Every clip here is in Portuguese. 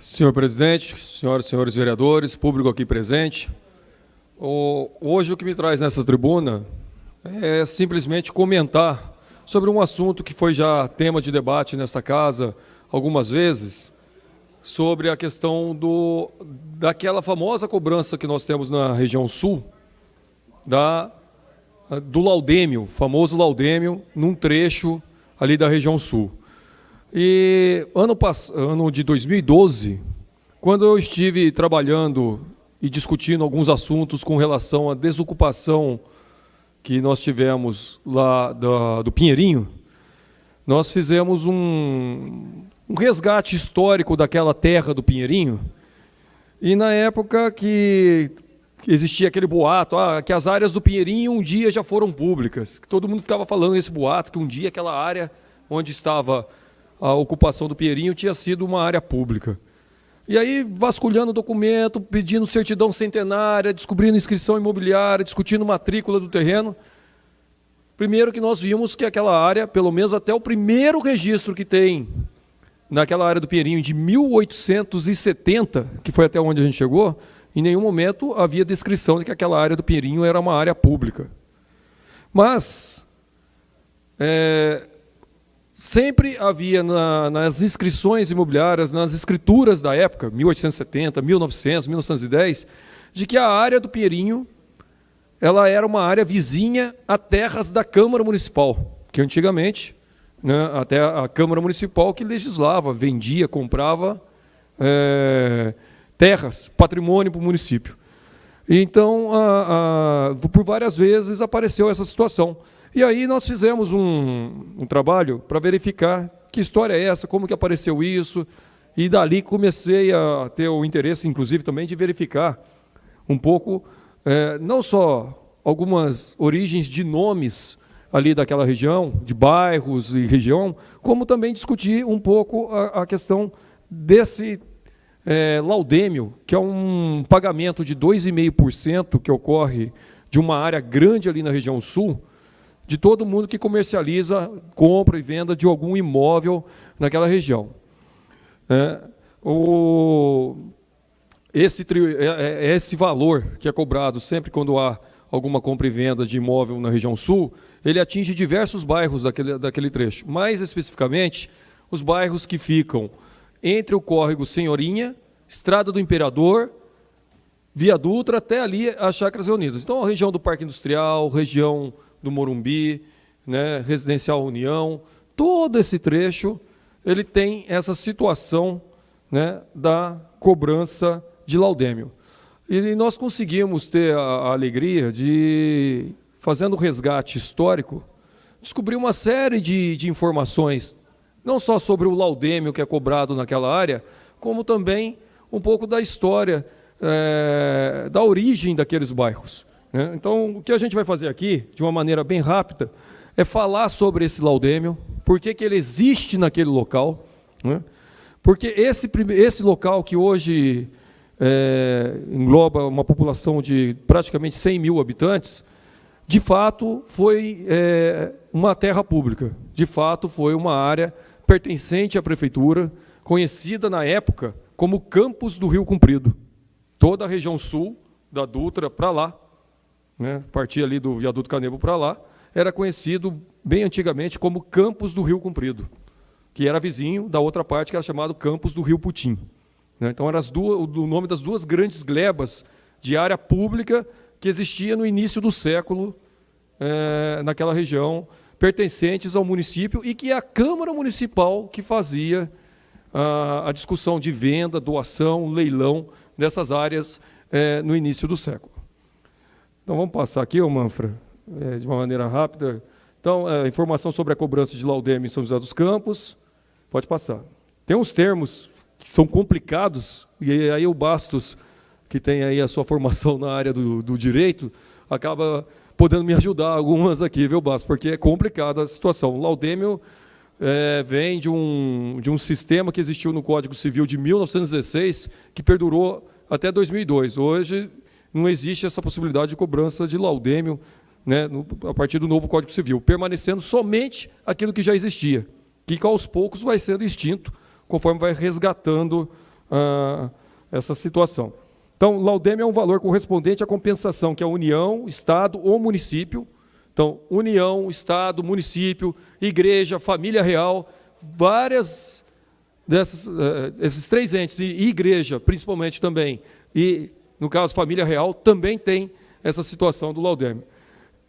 Senhor presidente, senhoras e senhores vereadores, público aqui presente, hoje o que me traz nessa tribuna é simplesmente comentar sobre um assunto que foi já tema de debate nesta casa algumas vezes, sobre a questão daquela famosa cobrança que nós temos na região sul, do laudêmio, famoso laudêmio, num trecho ali da região sul. E ano de 2012, quando eu estive trabalhando e discutindo alguns assuntos com relação à desocupação que nós tivemos lá do Pinheirinho, nós fizemos um resgate histórico daquela terra do Pinheirinho, e na época que existia aquele boato, que as áreas do Pinheirinho um dia já foram públicas, que todo mundo ficava falando esse boato, que um dia aquela área onde estava a ocupação do Pinheirinho tinha sido uma área pública. E aí, vasculhando o documento, pedindo certidão centenária, descobrindo inscrição imobiliária, discutindo matrícula do terreno, primeiro que nós vimos que aquela área, pelo menos até o primeiro registro que tem naquela área do Pinheirinho de 1870, que foi até onde a gente chegou, em nenhum momento havia descrição de que aquela área do Pinheirinho era uma área pública. Mas sempre havia nas inscrições imobiliárias, nas escrituras da época, 1870, 1900, 1910, de que a área do Pinheirinho ela era uma área vizinha a terras da Câmara Municipal, que antigamente, até a Câmara Municipal que legislava, vendia, comprava terras, patrimônio para o município. Então, por várias vezes apareceu essa situação. E aí nós fizemos um trabalho para verificar que história é essa, como que apareceu isso, e dali comecei a ter o interesse, inclusive, também de verificar um pouco, não só algumas origens de nomes ali daquela região, de bairros e região, como também discutir um pouco a questão desse laudêmio, que é um pagamento de 2,5% que ocorre de uma área grande ali na região sul, de todo mundo que comercializa, compra e venda de algum imóvel naquela região. Esse valor que é cobrado sempre quando há alguma compra e venda de imóvel na região sul, ele atinge diversos bairros daquele trecho. Mais especificamente, os bairros que ficam entre o córrego Senhorinha, Estrada do Imperador, Via Dutra, até ali as Chácaras Reunidas. Então, a região do Parque Industrial, região do Morumbi, Residencial União, todo esse trecho, ele tem essa situação da cobrança de laudêmio. E nós conseguimos ter a alegria de, fazendo um resgate histórico, descobrir uma série de informações, não só sobre o laudêmio que é cobrado naquela área, como também um pouco da história, da origem daqueles bairros. Então, o que a gente vai fazer aqui, de uma maneira bem rápida, é falar sobre esse laudêmio, por que ele existe naquele local, porque esse local que hoje engloba uma população de praticamente 100 mil habitantes, de fato foi uma terra pública, de fato foi uma área pertencente à prefeitura, conhecida na época como Campos do Rio Comprido. Toda a região sul, da Dutra para lá, partir ali do Viaduto Canevo para lá, era conhecido bem antigamente como Campos do Rio Comprido, que era vizinho da outra parte que era chamado Campos do Rio Putim. Então, era o nome das duas grandes glebas de área pública que existia no início do século naquela região, pertencentes ao município, e que é a Câmara Municipal que fazia a discussão de venda, doação, leilão dessas áreas no início do século. Então, vamos passar aqui, Manfra, de uma maneira rápida. Então, informação sobre a cobrança de laudêmio em São José dos Campos. Pode passar. Tem uns termos que são complicados, e aí o Bastos, que tem aí a sua formação na área do direito, acaba podendo me ajudar algumas aqui, viu, Bastos? Porque é complicada a situação. O laudêmio vem de um sistema que existiu no Código Civil de 1916, que perdurou até 2002. Hoje não existe essa possibilidade de cobrança de laudêmio a partir do novo Código Civil, permanecendo somente aquilo que já existia, que aos poucos vai sendo extinto, conforme vai resgatando essa situação. Então, laudêmio é um valor correspondente à compensação que a União, Estado ou município, então, União, Estado, município, igreja, família real, várias esses três entes, e igreja, principalmente também, e, no caso, família real, também tem essa situação do laudêmio.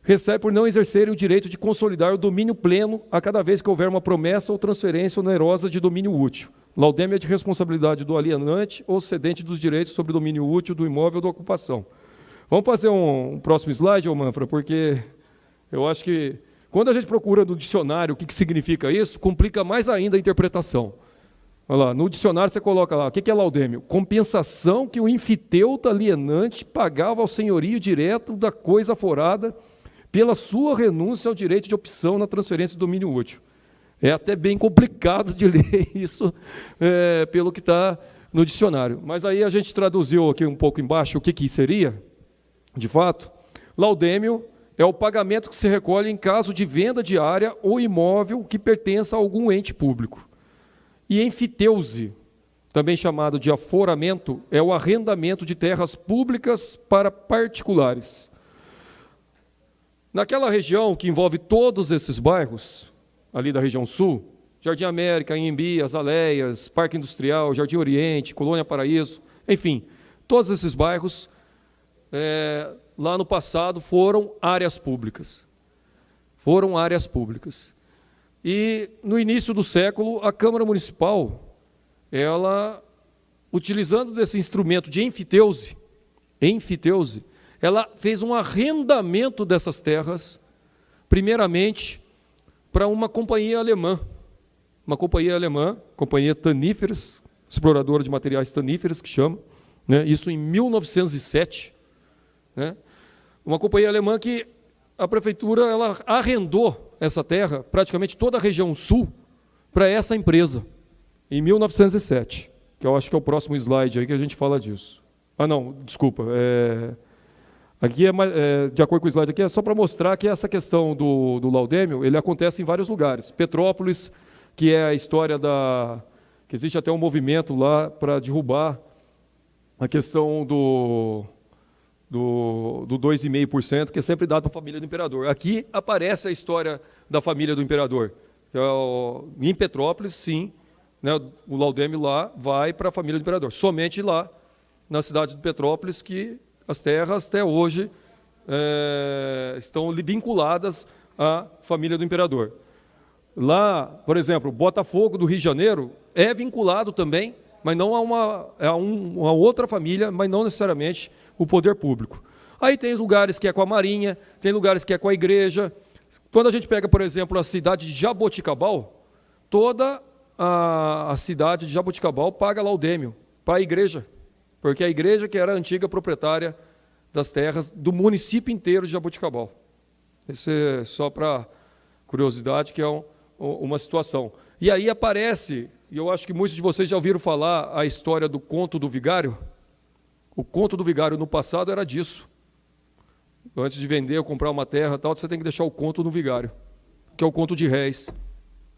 Recebe por não exercerem o direito de consolidar o domínio pleno a cada vez que houver uma promessa ou transferência onerosa de domínio útil. Laudêmio é de responsabilidade do alienante ou cedente dos direitos sobre o domínio útil do imóvel ou da ocupação. Vamos fazer um próximo slide, Manfra, porque eu acho que, quando a gente procura no dicionário o que significa isso, complica mais ainda a interpretação. Olha lá, no dicionário você coloca lá, o que é laudêmio? Compensação que o enfiteuta alienante pagava ao senhorio direto da coisa aforada pela sua renúncia ao direito de opção na transferência do domínio útil. É até bem complicado de ler isso pelo que está no dicionário. Mas aí a gente traduziu aqui um pouco embaixo o que seria, de fato. Laudêmio é o pagamento que se recolhe em caso de venda de área ou imóvel que pertença a algum ente público. E enfiteuse, também chamado de aforamento, é o arrendamento de terras públicas para particulares. Naquela região que envolve todos esses bairros, ali da região sul, Jardim América, Anhembi, Azaleias, Parque Industrial, Jardim Oriente, Colônia Paraíso, enfim, todos esses bairros, lá no passado, foram áreas públicas. Foram áreas públicas. E, no início do século, a Câmara Municipal, ela, utilizando desse instrumento de enfiteuse, ela fez um arrendamento dessas terras, primeiramente, para uma companhia alemã, companhia Taníferas, exploradora de materiais taníferos, que chama, né, isso em 1907, né, uma companhia alemã que a prefeitura ela arrendou essa terra, praticamente toda a região sul, para essa empresa, em 1907, que eu acho que é o próximo slide aí que a gente fala disso. Ah, não, desculpa, aqui de acordo com o slide aqui, é só para mostrar que essa questão do laudêmio, ele acontece em vários lugares. Petrópolis, que é a história que existe até um movimento lá para derrubar a questão do 2,5%, que é sempre dado para a família do imperador. Aqui aparece a história da família do imperador. Em Petrópolis, sim, né, o laudêmio lá vai para a família do imperador. Somente lá, na cidade de Petrópolis, que as terras, até hoje, estão vinculadas à família do imperador. Lá, por exemplo, Botafogo do Rio de Janeiro é vinculado também, mas não a uma outra família, mas não necessariamente o poder público. Aí tem lugares que é com a Marinha, tem lugares que é com a igreja. Quando a gente pega, por exemplo, a cidade de Jaboticabal, toda a cidade de Jaboticabal paga laudêmio para a igreja, porque a igreja que era a antiga proprietária das terras do município inteiro de Jaboticabal. Isso é só para curiosidade, que é uma situação. E aí aparece, e eu acho que muitos de vocês já ouviram falar a história do conto do vigário. O conto do vigário no passado era disso. Antes de vender ou comprar uma terra, você tem que deixar o conto no vigário, que é o conto de réis,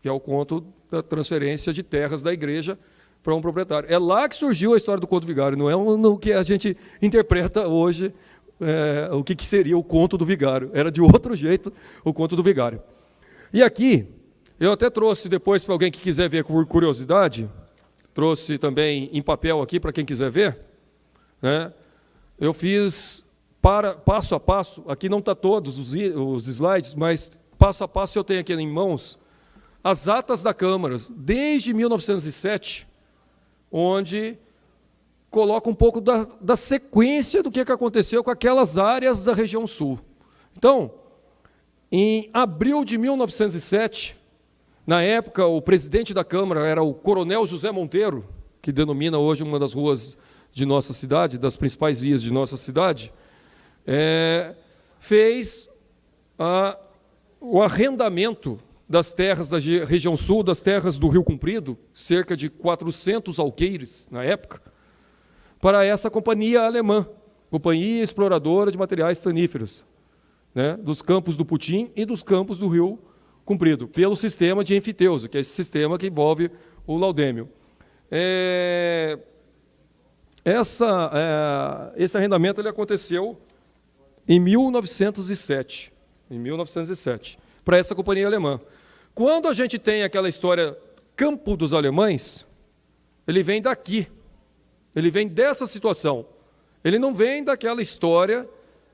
que é o conto da transferência de terras da igreja para um proprietário. É lá que surgiu a história do conto vigário, não é no que a gente interpreta hoje o que seria o conto do vigário. Era de outro jeito o conto do vigário. E aqui, eu até trouxe depois para alguém que quiser ver por curiosidade, trouxe também em papel aqui para quem quiser ver, né? Eu fiz passo a passo, aqui não está todos os slides, mas passo a passo eu tenho aqui em mãos as atas da Câmara, desde 1907, onde coloca um pouco da sequência do que aconteceu com aquelas áreas da região sul. Então, em abril de 1907, na época, o presidente da Câmara era o Coronel José Monteiro, que denomina hoje uma das ruas de nossa cidade, das principais vias de nossa cidade, fez o arrendamento das terras da região sul, das terras do Rio Comprido, cerca de 400 alqueires na época, para essa companhia alemã, Companhia Exploradora de Materiais Taníferos, né, dos campos do Putim e dos campos do Rio Comprido, pelo sistema de enfiteuse, que é esse sistema que envolve o laudêmio. esse arrendamento ele aconteceu em 1907, para essa companhia alemã. Quando a gente tem aquela história Campo dos Alemães, ele vem daqui, ele vem dessa situação. Ele não vem daquela história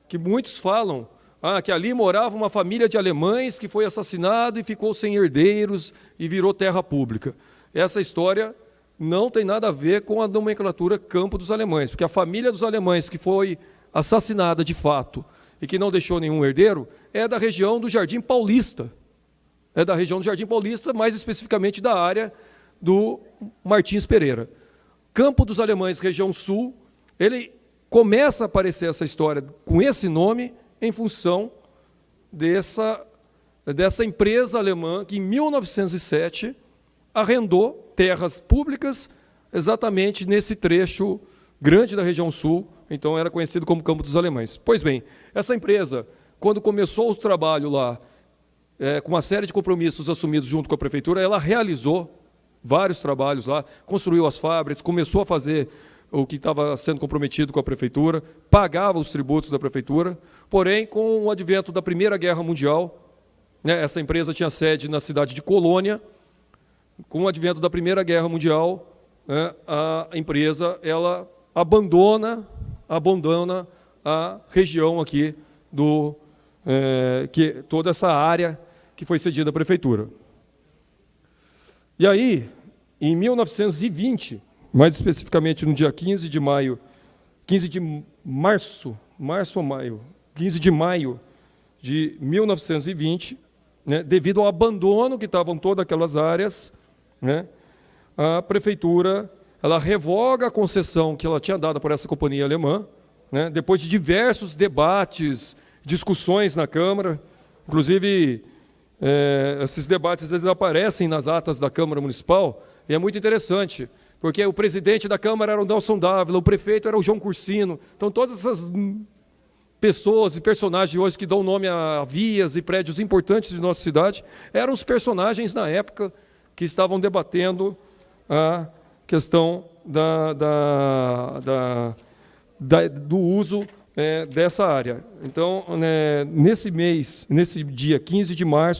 que muitos falam, que ali morava uma família de alemães que foi assassinado e ficou sem herdeiros e virou terra pública. Essa história não tem nada a ver com a nomenclatura Campo dos Alemães, porque a família dos alemães que foi assassinada de fato e que não deixou nenhum herdeiro é da região do Jardim Paulista. É da região do Jardim Paulista, mais especificamente da área do Martins Pereira. Campo dos Alemães, região sul, ele começa a aparecer essa história com esse nome em função dessa empresa alemã que, em 1907, arrendou terras públicas exatamente nesse trecho grande da região sul, então era conhecido como Campo dos Alemães. Pois bem, essa empresa, quando começou o trabalho lá, com uma série de compromissos assumidos junto com a prefeitura, ela realizou vários trabalhos lá, construiu as fábricas, começou a fazer o que estava sendo comprometido com a prefeitura, pagava os tributos da prefeitura, porém, com o advento da Primeira Guerra Mundial, essa empresa tinha sede na cidade de Colônia. Com o advento da Primeira Guerra Mundial, a empresa ela abandona a região aqui toda essa área que foi cedida à prefeitura. E aí, em 1920, mais especificamente no dia 15 de maio de 1920, devido ao abandono que estavam todas aquelas áreas, a prefeitura ela revoga a concessão que ela tinha dado por essa companhia alemã, depois de diversos debates, discussões na Câmara, inclusive esses debates eles aparecem nas atas da Câmara Municipal, e é muito interessante, porque o presidente da Câmara era o Nelson Dávila, o prefeito era o João Cursino, então todas essas pessoas e personagens hoje que dão nome a vias e prédios importantes de nossa cidade, eram os personagens na época que estavam debatendo a questão do uso dessa área. Então, nesse dia 15 de maio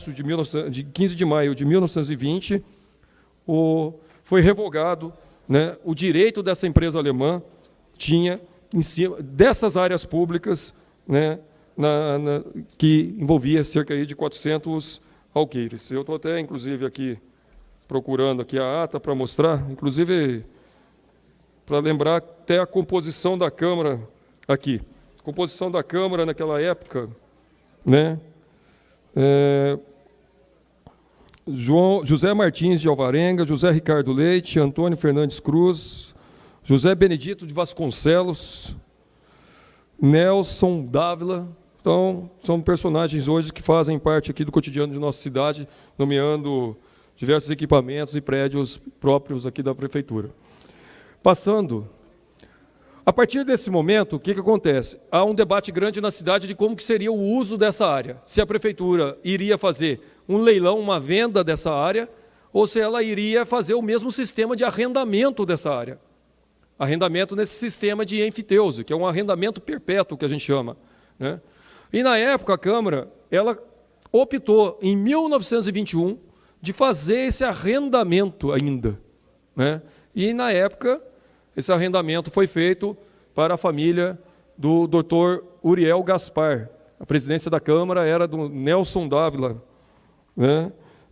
de 1920, foi revogado, o direito dessa empresa alemã tinha em cima dessas áreas públicas, que envolvia cerca de 400 alqueires. Eu estou até, inclusive, aqui procurando aqui a ata para mostrar, inclusive para lembrar até a composição da Câmara aqui. A composição da Câmara naquela época, José Martins de Alvarenga, José Ricardo Leite, Antônio Fernandes Cruz, José Benedito de Vasconcelos, Nelson Dávila. Então, são personagens hoje que fazem parte aqui do cotidiano de nossa cidade, nomeando diversos equipamentos e prédios próprios aqui da prefeitura. Passando, a partir desse momento, o que acontece? Há um debate grande na cidade de como que seria o uso dessa área. Se a prefeitura iria fazer um leilão, uma venda dessa área, ou se ela iria fazer o mesmo sistema de arrendamento dessa área. Arrendamento nesse sistema de enfiteuse, que é um arrendamento perpétuo que a gente chama. E na época a Câmara, ela optou em 1921 de fazer esse arrendamento ainda. E na época, esse arrendamento foi feito para a família do Dr. Uriel Gaspar. A presidência da Câmara era do Nelson Dávila,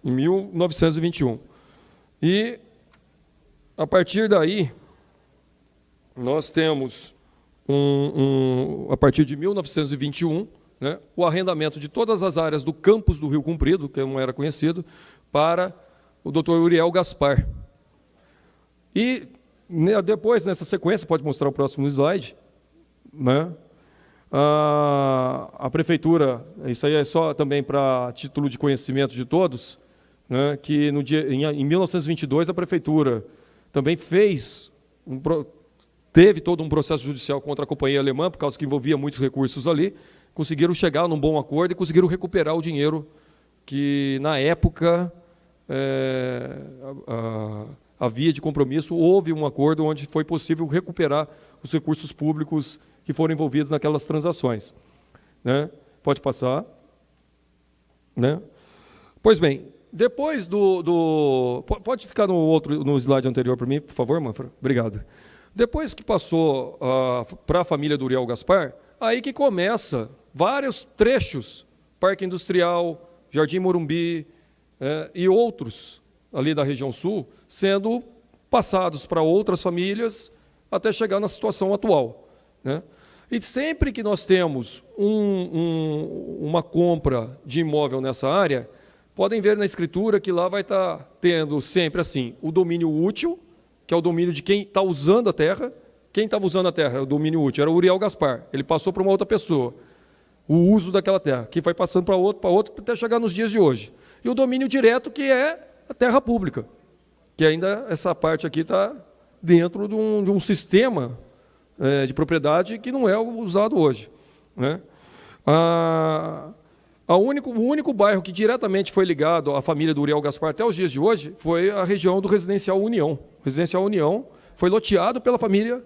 em 1921. E, a partir daí, nós temos, a partir de 1921, o arrendamento de todas as áreas do campus do Rio Comprido, que não era conhecido, para o Dr. Uriel Gaspar. E depois, nessa sequência, pode mostrar o próximo slide, a prefeitura, isso aí é só também para título de conhecimento de todos, que em 1922 a prefeitura também teve todo um processo judicial contra a companhia alemã, por causa que envolvia muitos recursos ali, conseguiram chegar num bom acordo e conseguiram recuperar o dinheiro que, na época, via de compromisso, houve um acordo onde foi possível recuperar os recursos públicos que foram envolvidos naquelas transações. Né? Pode passar. Né? Pois bem, depois Pode ficar no slide anterior para mim, por favor, Manfra? Obrigado. Depois que passou para a família do Uriel Gaspar, aí que começa vários trechos, Parque Industrial, Jardim Morumbi e outros ali da região sul, sendo passados para outras famílias até chegar na situação atual. Né? E sempre que nós temos uma compra de imóvel nessa área, podem ver na escritura que lá vai estar tendo sempre assim o domínio útil, que é o domínio de quem está usando a terra. Quem estava usando a terra, o domínio útil, era o Uriel Gaspar. Ele passou para uma outra pessoa, o uso daquela terra, que vai passando para outro, até chegar nos dias de hoje. E o domínio direto, que é a terra pública, que ainda essa parte aqui está dentro de um sistema de propriedade que não é usado hoje. Né? O único bairro que diretamente foi ligado à família do Uriel Gaspar até os dias de hoje foi a região do Residencial União. O Residencial União foi loteado pela família,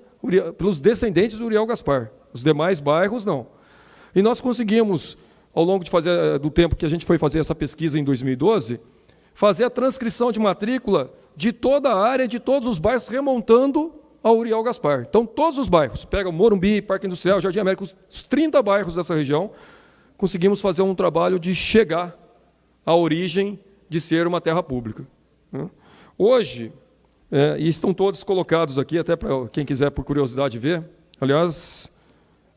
pelos descendentes do Uriel Gaspar. Os demais bairros, não. E nós conseguimos, ao longo do tempo que a gente foi fazer essa pesquisa em 2012, fazer a transcrição de matrícula de toda a área, de todos os bairros, remontando ao Uriel Gaspar. Então, todos os bairros, pega Morumbi, Parque Industrial, Jardim América, os 30 bairros dessa região, conseguimos fazer um trabalho de chegar à origem de ser uma terra pública. Hoje, e estão todos colocados aqui, até para quem quiser, por curiosidade, ver. Aliás,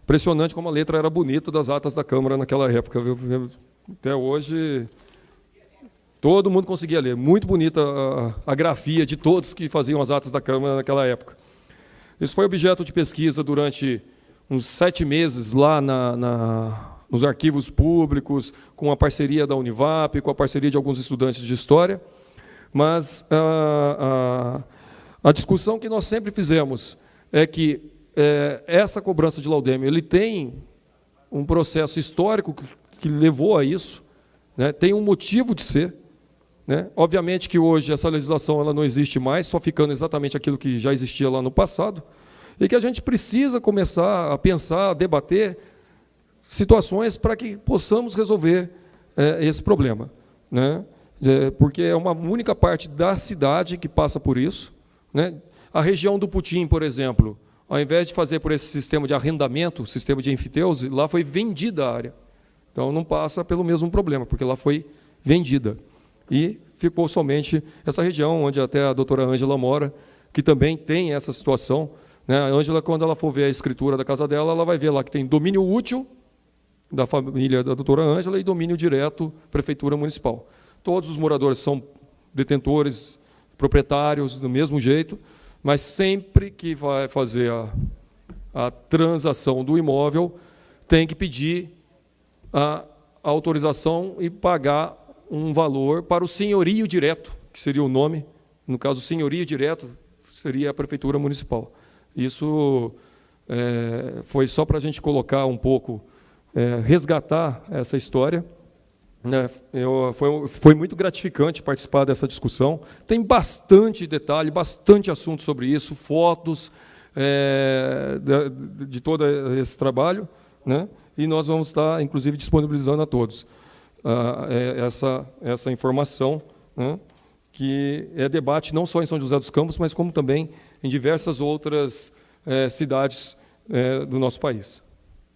impressionante como a letra era bonita das atas da Câmara naquela época. Viu? Até hoje, todo mundo conseguia ler. Muito bonita a grafia de todos que faziam as atas da Câmara naquela época. Isso foi objeto de pesquisa durante uns 7 meses lá nos arquivos públicos, com a parceria da Univap, com a parceria de alguns estudantes de História. Mas a discussão que nós sempre fizemos é que essa cobrança de laudêmio ele tem um processo histórico que levou a isso, né? Tem um motivo de ser. Né? Obviamente que hoje essa legislação ela não existe mais, só ficando exatamente aquilo que já existia lá no passado, e que a gente precisa começar a pensar, a debater situações para que possamos resolver esse problema. Né? Porque é uma única parte da cidade que passa por isso. Né? A região do Putim, por exemplo, ao invés de fazer por esse sistema de arrendamento, sistema de enfiteuse, lá foi vendida a área. Então não passa pelo mesmo problema, porque lá foi vendida. E ficou somente essa região, onde até a doutora Ângela mora, que também tem essa situação. Né? A Ângela, quando ela for ver a escritura da casa dela, ela vai ver lá que tem domínio útil da família da doutora Ângela e domínio direto, prefeitura municipal. Todos os moradores são detentores, proprietários, do mesmo jeito, mas sempre que vai fazer a transação do imóvel, tem que pedir a autorização e pagar um valor para o senhorio direto, que seria o nome, no caso, o senhorio direto seria a prefeitura municipal. Isso foi só para a gente colocar um pouco, resgatar essa história. Né? Foi muito gratificante participar dessa discussão. Tem bastante detalhe, bastante assunto sobre isso, fotos de todo esse trabalho, né? E nós vamos estar, inclusive, disponibilizando a todos essa informação, né? Que é debate não só em São José dos Campos, mas como também em diversas outras cidades do nosso país.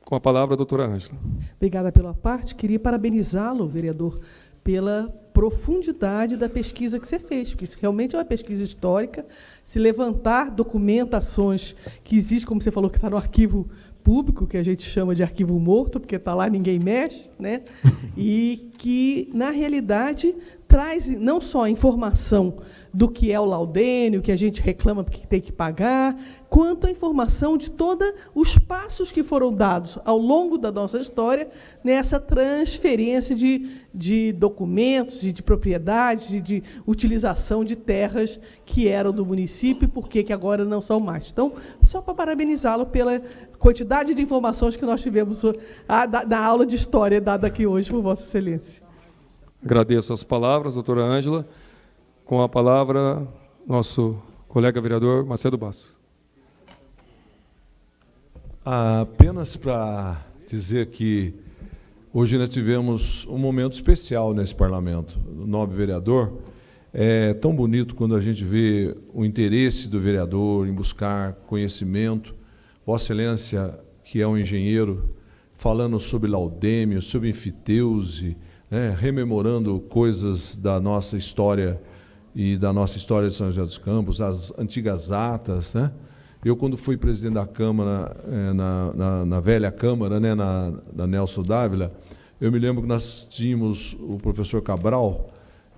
Com a palavra, a doutora Ângela. Obrigada pela parte. Queria parabenizá-lo, vereador, pela profundidade da pesquisa que você fez, porque isso realmente é uma pesquisa histórica. Se levantar documentações que existem, como você falou, que está no arquivo público, que a gente chama de arquivo morto, porque está lá, ninguém mexe, né? E que, na realidade, traz não só a informação do que é o laudêmio, que a gente reclama porque tem que pagar, quanto a informação de todos os passos que foram dados ao longo da nossa história nessa transferência de documentos, de propriedade, de utilização de terras que eram do município e por que agora não são mais. Então, só para parabenizá-lo pela quantidade de informações que nós tivemos na aula de história dada aqui hoje por Vossa Excelência. Agradeço as palavras, doutora Ângela. Com a palavra, nosso colega vereador Macedo Bastos. Apenas para dizer que hoje nós tivemos um momento especial nesse parlamento. O nobre vereador, é tão bonito quando a gente vê o interesse do vereador em buscar conhecimento. Vossa Excelência, que é um engenheiro, falando sobre laudêmio, sobre enfiteuse, né, rememorando coisas da nossa história e da nossa história de São José dos Campos, as antigas atas, né? Eu, quando fui presidente da Câmara, na velha Câmara, né, na Nelson Dávila, eu me lembro que nós tínhamos o professor Cabral,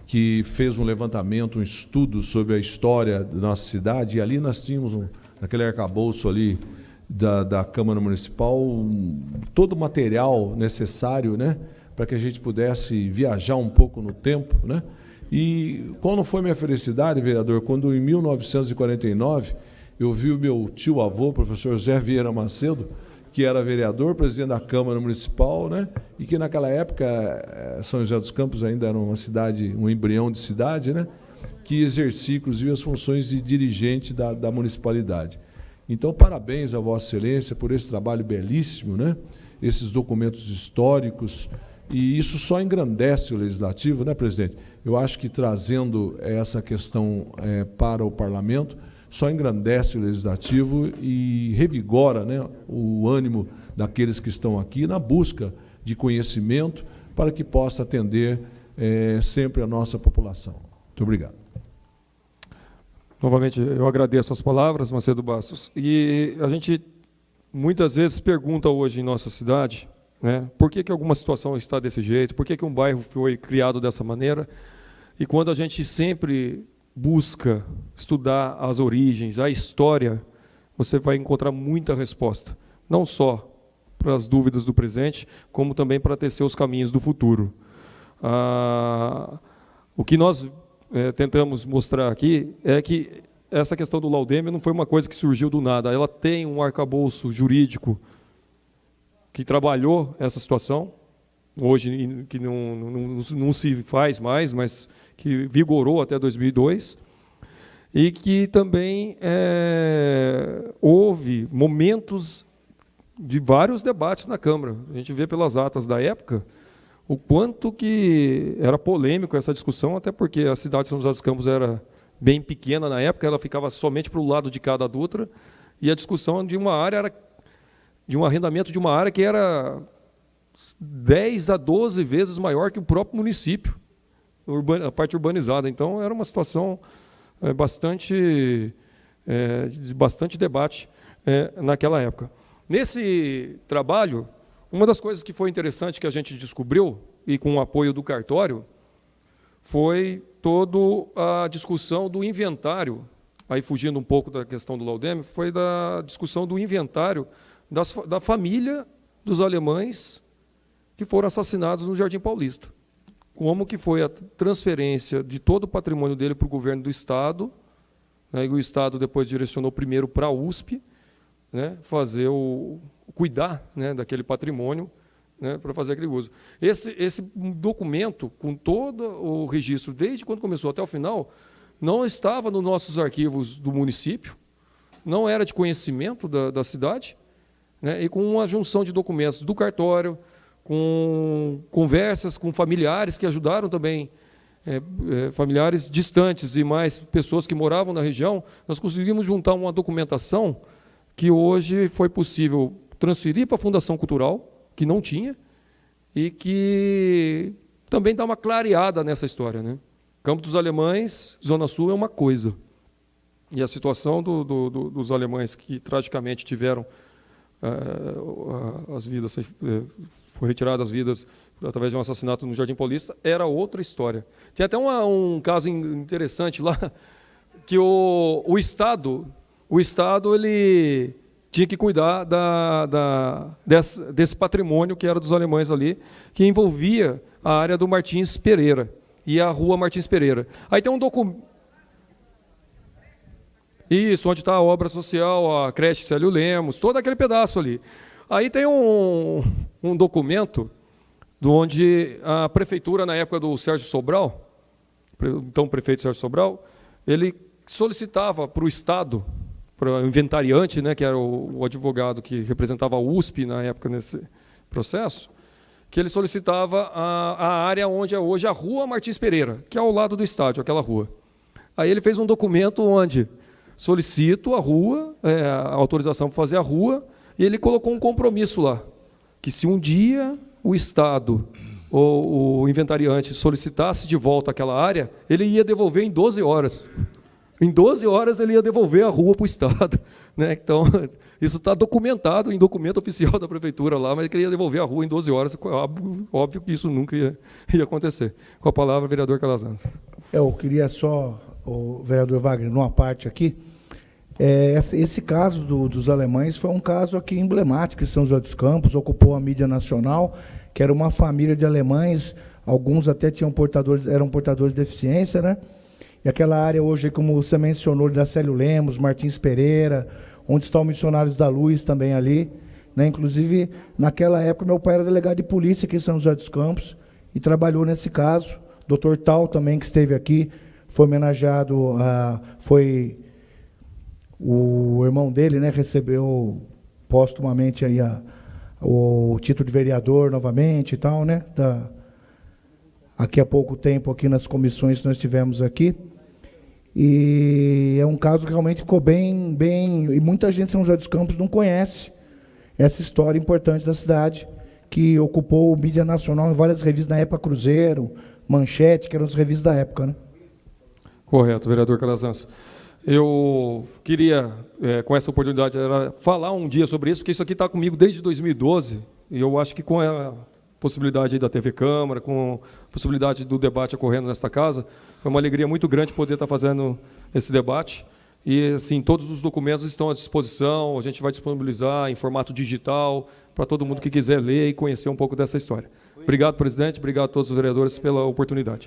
que fez um levantamento, um estudo sobre a história da nossa cidade, e ali nós tínhamos, naquele arcabouço ali da Câmara Municipal, todo o material necessário, né, para que a gente pudesse viajar um pouco no tempo, né? E qual não foi minha felicidade, vereador, quando em 1949 eu vi o meu tio-avô, professor José Vieira Macedo, que era vereador, presidente da Câmara Municipal, né? E que naquela época São José dos Campos ainda era uma cidade, um embrião de cidade, né? Que exercia, inclusive, as funções de dirigente da municipalidade. Então, parabéns a Vossa Excelência por esse trabalho belíssimo, né? Esses documentos históricos, e isso só engrandece o Legislativo, né, presidente? Eu acho que trazendo essa questão para o Parlamento, só engrandece o Legislativo e revigora, né, o ânimo daqueles que estão aqui na busca de conhecimento para que possa atender sempre a nossa população. Muito obrigado. Novamente, eu agradeço as palavras, Macedo Bastos. E a gente muitas vezes pergunta hoje em nossa cidade, né, por que alguma situação está desse jeito, por que um bairro foi criado dessa maneira, e quando a gente sempre busca estudar as origens, a história, você vai encontrar muita resposta, não só para as dúvidas do presente, como também para tecer os caminhos do futuro. O que nós tentamos mostrar aqui é que essa questão do laudêmio não foi uma coisa que surgiu do nada, ela tem um arcabouço jurídico que trabalhou essa situação, hoje que não se faz mais, mas que vigorou até 2002, e que também houve momentos de vários debates na Câmara. A gente vê pelas atas da época o quanto que era polêmico essa discussão, até porque a cidade de São José dos Campos era bem pequena na época, ela ficava somente para o lado de cada Dutra, e a discussão de uma área era de um arrendamento de uma área que era 10 a 12 vezes maior que o próprio município, a parte urbanizada. Então, era uma situação de bastante debate naquela época. Nesse trabalho, uma das coisas que foi interessante que a gente descobriu, e com o apoio do cartório, foi toda a discussão do inventário, aí fugindo um pouco da questão do laudêmio, foi da discussão do inventário da família dos alemães que foram assassinados no Jardim Paulista. Como que foi a transferência de todo o patrimônio dele para o governo do Estado, né, e o Estado depois direcionou primeiro para a USP, né, cuidar, né, daquele patrimônio, né, para fazer aquele uso. Esse documento, com todo o registro, desde quando começou até o final, não estava nos nossos arquivos do município, não era de conhecimento da cidade, né, e com uma junção de documentos do cartório, com conversas com familiares que ajudaram também, familiares distantes e mais pessoas que moravam na região, nós conseguimos juntar uma documentação que hoje foi possível transferir para a Fundação Cultural, que não tinha, e que também dá uma clareada nessa história, né? Campo dos Alemães, Zona Sul é uma coisa, e a situação dos alemães que tragicamente tiveram as vidas, foi retirada as vidas através de um assassinato no Jardim Paulista, era outra história. Tinha até um caso interessante lá, que o Estado ele tinha que cuidar desse patrimônio que era dos alemães ali, que envolvia a área do Martins Pereira e a rua Martins Pereira. Aí tem um documento. Isso, onde está a obra social, a creche Célio Lemos, todo aquele pedaço ali. Aí tem um documento onde a prefeitura, na época do Sérgio Sobral, então o prefeito Sérgio Sobral, ele solicitava para o Estado, para o inventariante, né, que era o advogado que representava a USP na época nesse processo, que ele solicitava a área onde é hoje a Rua Martins Pereira, que é ao lado do estádio, aquela rua. Aí ele fez um documento onde solicito a rua, a autorização para fazer a rua, e ele colocou um compromisso lá, que se um dia o Estado ou o inventariante solicitasse de volta aquela área, ele ia devolver em 12 horas. Em 12 horas ele ia devolver a rua para o Estado. Né? Então, isso está documentado em documento oficial da Prefeitura lá, mas ele ia devolver a rua em 12 horas. Óbvio que isso nunca ia acontecer. Com a palavra, vereador Calazans. Eu queria só, o vereador Wagner, numa parte aqui, esse caso dos alemães foi um caso aqui emblemático em São José dos Campos, ocupou a mídia nacional, que era uma família de alemães, alguns até eram portadores de deficiência, né? E aquela área hoje, como você mencionou, da Célio Lemos, Martins Pereira, onde estão os Missionários da Luz também ali, né? Inclusive, naquela época, meu pai era delegado de polícia aqui em São José dos Campos e trabalhou nesse caso. Dr. Tal também, que esteve aqui, foi homenageado, foi o irmão dele, né, recebeu póstumamente aí o título de vereador novamente e tal, né? Aqui há pouco tempo, aqui nas comissões que nós tivemos aqui. E é um caso que realmente ficou bem... E muita gente em São José dos Campos não conhece essa história importante da cidade, que ocupou mídia nacional em várias revistas, na época Cruzeiro, Manchete, que eram as revistas da época, né? Correto, vereador Calazans. Eu queria, com essa oportunidade, falar um dia sobre isso, porque isso aqui está comigo desde 2012, e eu acho que com a possibilidade aí da TV Câmara, com a possibilidade do debate ocorrendo nesta casa, foi uma alegria muito grande poder estar fazendo esse debate. E, assim, todos os documentos estão à disposição, a gente vai disponibilizar em formato digital para todo mundo que quiser ler e conhecer um pouco dessa história. Obrigado, presidente, obrigado a todos os vereadores pela oportunidade.